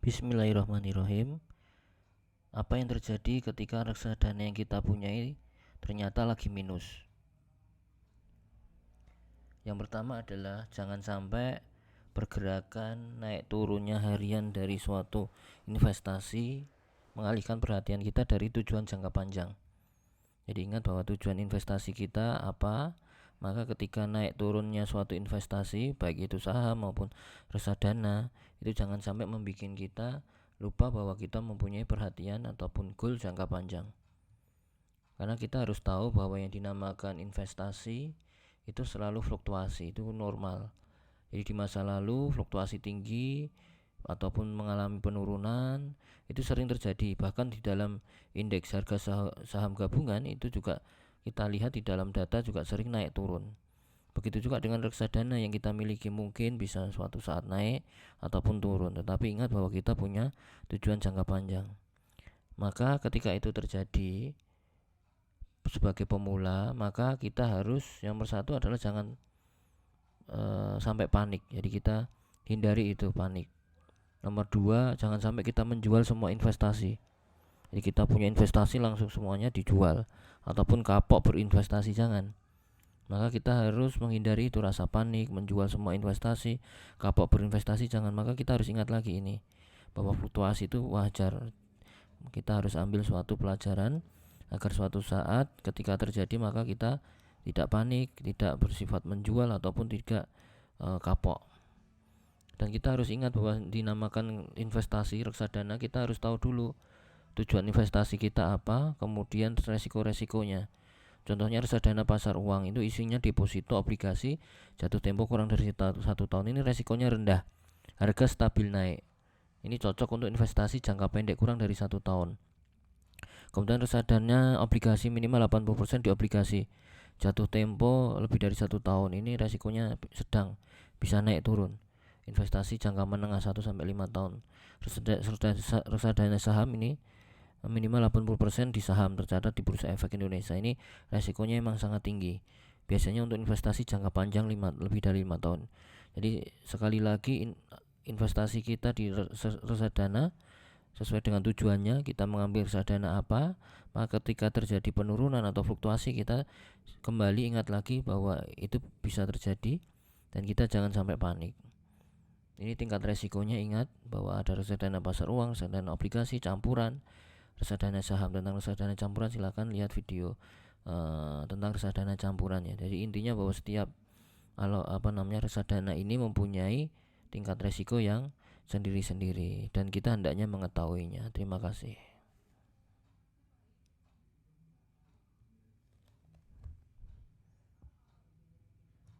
Bismillahirrahmanirrahim. Apa yang terjadi ketika reksadana yang kita punyai ternyata lagi minus? Yang pertama adalah jangan sampai pergerakan naik turunnya harian dari suatu investasi mengalihkan perhatian kita dari tujuan jangka panjang. Jadi ingat bahwa tujuan investasi kita apa? Maka ketika naik turunnya suatu investasi, baik itu saham maupun reksadana, itu jangan sampai membuat kita lupa bahwa kita mempunyai perhatian ataupun goal jangka panjang. Karena kita harus tahu bahwa yang dinamakan investasi itu selalu fluktuasi, itu normal. Jadi di masa lalu fluktuasi tinggi ataupun mengalami penurunan itu sering terjadi. Bahkan di dalam indeks harga saham gabungan itu juga kita lihat di dalam data juga sering naik turun. Begitu juga dengan reksadana yang kita miliki, mungkin bisa suatu saat naik ataupun turun. Tetapi ingat bahwa kita punya tujuan jangka panjang. Maka ketika itu terjadi sebagai pemula, maka kita harus yang persatu adalah jangan sampai panik. Jadi kita hindari itu panik. Nomor 2, jangan sampai kita menjual semua investasi. Jadi kita punya investasi langsung semuanya dijual ataupun kapok berinvestasi, jangan. Maka kita harus menghindari itu rasa panik, menjual semua investasi, kapok berinvestasi, jangan. Maka kita harus ingat lagi ini, bahwa fluktuasi itu wajar. Kita harus ambil suatu pelajaran agar suatu saat ketika terjadi maka kita tidak panik, tidak bersifat menjual ataupun tidak kapok. Dan kita harus ingat bahwa dinamakan investasi reksadana, kita harus tahu dulu tujuan investasi kita apa, kemudian resiko-resikonya. Contohnya reksadana pasar uang itu isinya deposito obligasi jatuh tempo kurang dari 1 tahun. Ini resikonya rendah, harga stabil naik. Ini cocok untuk investasi jangka pendek kurang dari 1 tahun. Kemudian reksadana obligasi minimal 80% di obligasi jatuh tempo lebih dari 1 tahun. Ini resikonya sedang, bisa naik turun. Investasi jangka menengah 1-5 tahun. Reksadana saham ini minimal 80% di saham tercatat di Bursa Efek Indonesia. Ini resikonya memang sangat tinggi. Biasanya untuk investasi jangka panjang lebih dari 5 tahun. Jadi sekali lagi investasi kita di reksadana sesuai dengan tujuannya. Kita mengambil reksadana apa, maka ketika terjadi penurunan atau fluktuasi kita kembali ingat lagi bahwa itu bisa terjadi dan kita jangan sampai panik. Ini tingkat resikonya, ingat bahwa ada reksadana pasar uang, reksadana obligasi, campuran, reksadana saham. Tentang reksadana campuran silakan lihat video tentang reksadana campuran ya. Jadi intinya bahwa setiap reksadana ini mempunyai tingkat resiko yang sendiri-sendiri dan kita hendaknya mengetahuinya. Terima kasih.